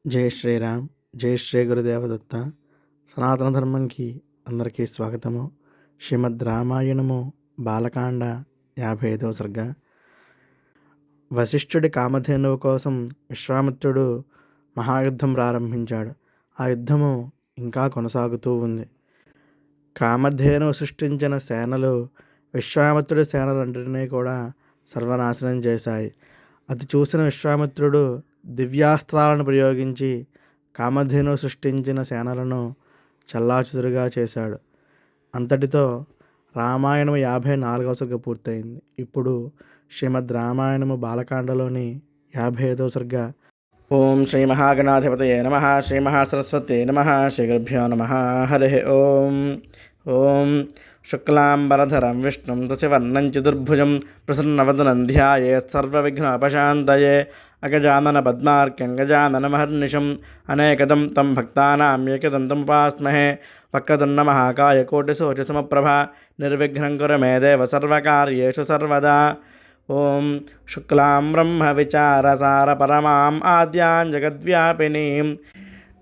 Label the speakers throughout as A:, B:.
A: జై శ్రీరామ్, జై శ్రీ గురుదేవదత్త. సనాతన ధర్మంకి అందరికీ స్వాగతము. శ్రీమద్ రామాయణము బాలకాండ 55వ సర్గ. వశిష్ఠుడి కామధేనువు కోసం విశ్వామిత్రుడు మహాయుద్ధం ప్రారంభించాడు. ఆ యుద్ధము ఇంకా కొనసాగుతూ ఉంది. కామధేనువు సృష్టించిన సేనలు విశ్వామిత్రుడి సేనలంటినీ కూడా సర్వనాశనం చేశాయి. అది చూసిన విశ్వామిత్రుడు దివ్యాస్త్రాలను ప్రయోగించి కామధేను సృష్టించిన సేనలను చెల్లాచెదురుగా చేశాడు. అంతటితో రామాయణము 54వ సర్గ పూర్తయింది. ఇప్పుడు శ్రీమద్ రామాయణము బాలకాండలోని 55వ సర్గ. ఓం శ్రీ మహాగణాధిపతయే నమః. శ్రీ మహాసరస్వత్యై నమః. శ్రీ గురుభ్యో నమః. హరి ఓం. ఓం శుక్లాంబరధరం విష్ణుం శశివర్ణం చతుర్భుజం ప్రసన్నవదనం ధ్యాయేత్ సర్వవిఘ్నోపశాంతయే. అగజానన పద్మార్క్యం గజాననమహర్నిశం అనేకదం తం భక్తానాం ఏకదంతముపాస్మహే. వక్రతుण्ड మహాకాయ కోటిసూర్యసమప్రభ నిర్విఘ్నం కురు మే దేవ సర్వకార్యేషు సర్వదా. ఓం శుక్లాం బ్రహ్మ విచారసార పరమాం ఆద్యాం జగద్వ్యాపినీం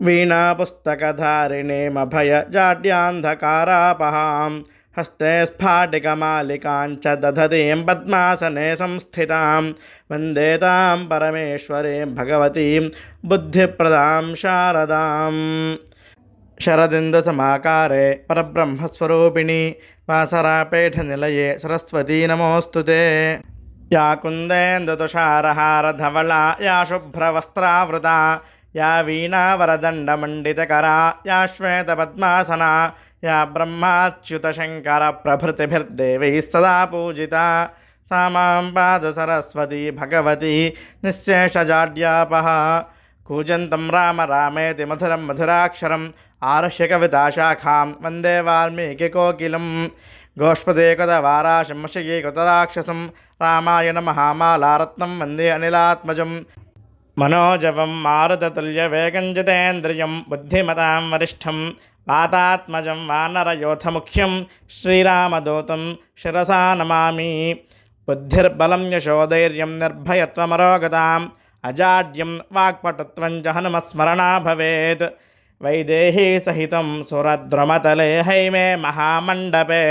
A: వీణాపుస్తకధారిణీమభయ జాడ్యాంధకారాపహాం హస్తే స్ఫాటికమాలికాంచ దధతీం పద్మాసనే సంస్థితాం వందే తాం పరమేశ్వరీం భగవతీం బుద్ధిప్రదాం శారదాం. శరదిందుసమాకారే పరబ్రహ్మస్వరూపిణి వాసరాపేఠనిలయే సరస్వతీ నమోऽस्तुते. యా కుందేందుతుషారహారధవళా యా శుభ్రవస్త్రావృతా యా వీణావరదండమండితకరా యా శ్వేతపద్మాసనా యా బ్రహ్మాచ్యుతశంకరప్రభృతిభిర్దేవైः సదా పూజితా సా మాం పాతు సరస్వతీ భగవతి నిశ్శేషజాడ్యాపహ. కూజంతం రామ రామేతి మధురం మధురాక్షరం ఆరుహ్య కవితాశాఖాం వందే వాల్మీకికోకిలం. గోష్పదేకదవారాశం వశీకృతరాక్షసం రామాయణ మహామాలారత్నం వందే అనిలాత్మజం. మనోజవం మారుతతుల్యవేగం జితేంద్రియం బుద్ధిమతాం వరిష్టం వాతాత్మజం వానరయోధముఖ్యం శ్రీరామదూతం శిరసా నమామి. బుద్ధిర్బలం యశోధైర్యం నిర్భయత్వమరోగతాం అజాడ్యం వాక్పటుత్వం చ హనుమత్స్మరణా భవేత్. వైదేహీ సహితం సురద్రుమతలే హైమే మహామండపే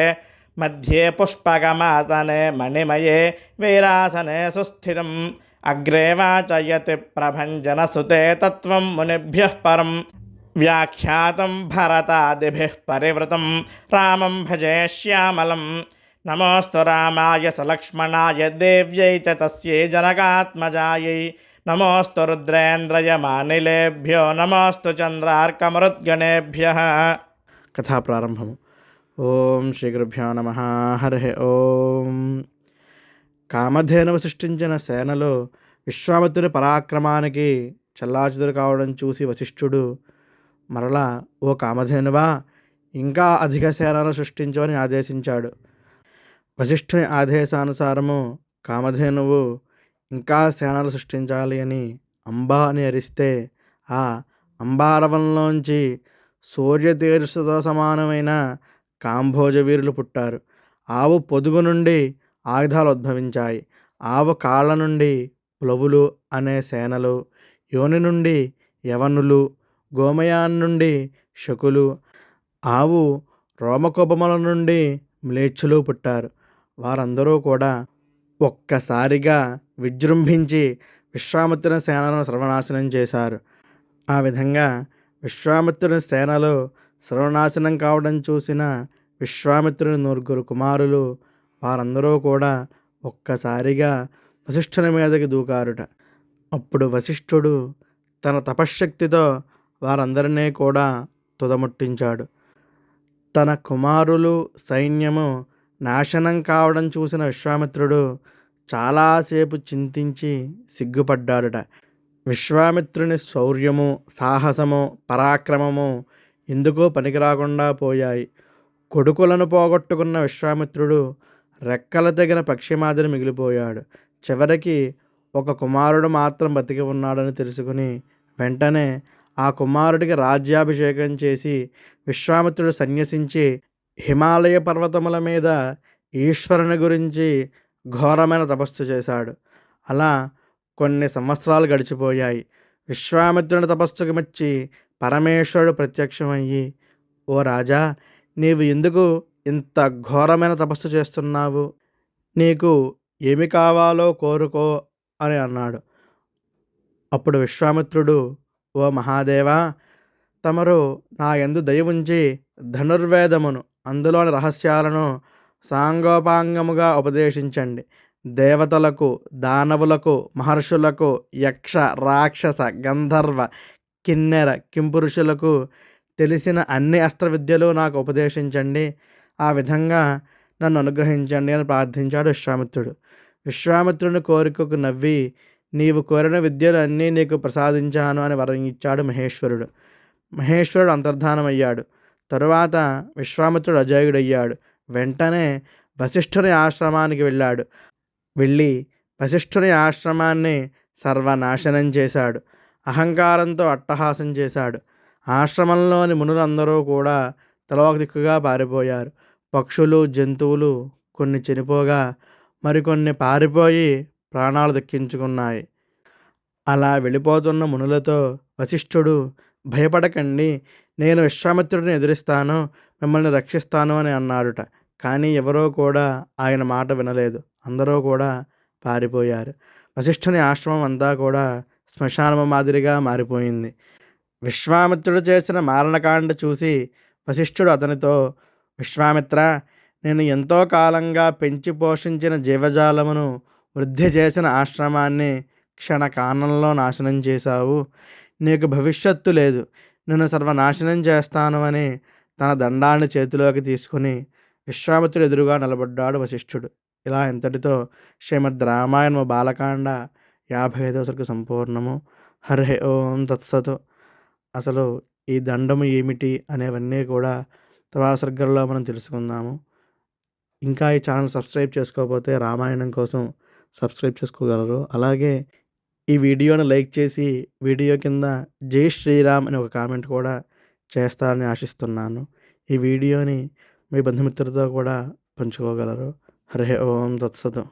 A: మధ్యే పుష్పకమాసనే మణిమయే వీరాసనే సుస్థితం. అగ్రే వాచయతి ప్రభంజనసుతే తత్వం మునిభ్యః పరం వ్యాఖ్యాతం భరతాదిభిః పరివృతం రామం భజే శ్యామలం. నమోస్తు రామాయ సలక్ష్మణాయ దేవ్యై చ తస్యై జనకాత్మజాయై. నమోస్తు రుద్రేంద్రయమానిలేభ్యో నమోస్తు చంద్రార్కమరుద్గణేభ్యః. కథా ప్రారంభము. ఓం శ్రీ గురుభ్యో నమః. హరి ఓం. కామధేనువు సృష్టించిన సేనలో విశ్వామిత్రుడి పరాక్రమానికి చెల్లాచెదురు కావడం చూసి వశిష్ఠుడు మరలా, ఓ కామధేనువా, ఇంకా అధిక సేనను సృష్టించమని ఆదేశించాడు. వశిష్ఠుని ఆదేశానుసారము కామధేనువు ఇంకా సేనలు సృష్టించాలి అని అంబా అని అరిస్తే ఆ అంబారవంలోంచి సూర్యతేజస్సుతో సమానమైన కాంభోజ వీరులు పుట్టారు. ఆవు పొదుగు నుండి ఆయుధాలు ఉద్భవించాయి. ఆవు కాళ్ళ నుండి ప్లవులు అనే సేనలు, యోని నుండి యవనులు, గోమయాన్ నుండి శకులు, ఆవు రోమకోపముల నుండి మ్లేచ్ఛులు పుట్టారు. వారందరూ కూడా ఒక్కసారిగా విజృంభించి విశ్వామిత్రుని సేనలను సర్వనాశనం చేశారు. ఆ విధంగా విశ్వామిత్రుని సేనలు సర్వనాశనం కావడం చూసిన విశ్వామిత్రుని 9 కుమారులు వారందరూ కూడా ఒక్కసారిగా వశిష్ఠుని మీదకి దూకారుట. అప్పుడు వశిష్ఠుడు తన తపశ్శక్తితో వారందరినీ కూడా తుదముట్టించాడు. తన కుమారులు సైన్యము నాశనం కావడం చూసిన విశ్వామిత్రుడు చాలాసేపు చింతించి సిగ్గుపడ్డాడుట. విశ్వామిత్రుని శౌర్యము, సాహసము, పరాక్రమము ఎందుకో పనికిరాకుండా పోయాయి. కొడుకులను పోగొట్టుకున్న విశ్వామిత్రుడు రెక్కల తెగిన పక్షి మాదిరి మిగిలిపోయాడు. చివరికి ఒక కుమారుడు మాత్రం బతికి ఉన్నాడని తెలుసుకుని వెంటనే ఆ కుమారుడికి రాజ్యాభిషేకం చేసి విశ్వామిత్రుడు సన్యసించి హిమాలయ పర్వతముల మీద ఈశ్వరుని గురించి ఘోరమైన తపస్సు చేశాడు. అలా కొన్ని సంవత్సరాలు గడిచిపోయాయి. విశ్వామిత్రుని తపస్సుకు మెచ్చి పరమేశ్వరుడు ప్రత్యక్షమయ్యి, ఓ రాజా, నీవు ఎందుకు ఇంత ఘోరమైన తపస్సు చేస్తున్నావు? నీకు ఏమి కావాలో కోరుకో అని అన్నాడు. అప్పుడు విశ్వామిత్రుడు, ఓ మహాదేవా, తమరు నా యందు దయ ఉంచి ధనుర్వేదమును అందులోని రహస్యాలను సాంగోపాంగముగా ఉపదేశించండి. దేవతలకు, దానవులకు, మహర్షులకు, యక్ష, రాక్షస, గంధర్వ, కిన్నెర, కింపురుషులకు తెలిసిన అన్ని అస్త్ర విద్యలు నాకు ఉపదేశించండి. ఆ విధంగా నన్ను అనుగ్రహించండి అని ప్రార్థించాడు విశ్వామిత్రుడు. విశ్వామిత్రుని కోరికకు నవ్వి, నీవు కోరిన విద్యలు అన్నీ నీకు ప్రసాదించాను అని వరం ఇచ్చాడు మహేశ్వరుడు. మహేశ్వరుడు అంతర్ధానమయ్యాడు. తరువాత విశ్వామిత్రుడు అజేయుడయ్యాడు. వెంటనే వశిష్ఠుని ఆశ్రమానికి వెళ్ళాడు. వెళ్ళి వశిష్ఠుని ఆశ్రమాన్ని సర్వనాశనం చేశాడు. అహంకారంతో అట్టహాసం చేశాడు. ఆశ్రమంలోని మునులందరూ కూడా తలొక దిక్కుగా పారిపోయారు. పక్షులు, జంతువులు కొన్ని చనిపోగా మరికొన్ని పారిపోయి ప్రాణాలు దక్కించుకున్నాయి. అలా వెళ్ళిపోతున్న మునులతో వశిష్ఠుడు, భయపడకండి, నేను విశ్వామిత్రుడిని ఎదురిస్తాను, మిమ్మల్ని రక్షిస్తాను అని అన్నాడుట. కానీ ఎవరో కూడా ఆయన మాట వినలేదు. అందరూ కూడా పారిపోయారు. వశిష్ఠుని ఆశ్రమం అంతా కూడా శ్మశానము మాదిరిగా మారిపోయింది. విశ్వామిత్రుడు చేసిన మారణకాండ చూసి వశిష్ఠుడు అతనితో, విశ్వామిత్ర, నేను ఎంతో కాలంగా పెంచి పోషించిన జీవజాలమును వృద్ధి చేసిన ఆశ్రమాన్ని క్షణకాలంలో నాశనం చేశావు. నీకు భవిష్యత్తు లేదు. నిన్ను సర్వనాశనం చేస్తాను అని తన దండాన్ని చేతిలోకి తీసుకుని విశ్వామిత్రుడు ఎదురుగా నిలబడ్డాడు వశిష్ఠుడు. ఇలా ఇంతటితో శ్రీమద్ రామాయణము బాలకాండ 55వ సర్గ సంపూర్ణము. హరి ఓం తత్సతు. అసలు ఈ దండము ఏమిటి అనేవన్నీ కూడా తర్వాత సర్గల్లో మనం తెలుసుకుందాము. ఇంకా ఈ ఛానల్ సబ్స్క్రైబ్ చేసుకోకపోతే రామాయణం కోసం సబ్స్క్రైబ్ చేసుకోగలరు. అలాగే ఈ వీడియోని లైక్ చేసి వీడియో కింద జై శ్రీరామ్ అని ఒక కామెంట్ కూడా చేస్తారని ఆశిస్తున్నాను. ఈ వీడియోని మీ బంధుమిత్రులతో కూడా పంచుకోగలరు. హరి ఓం తత్సతు.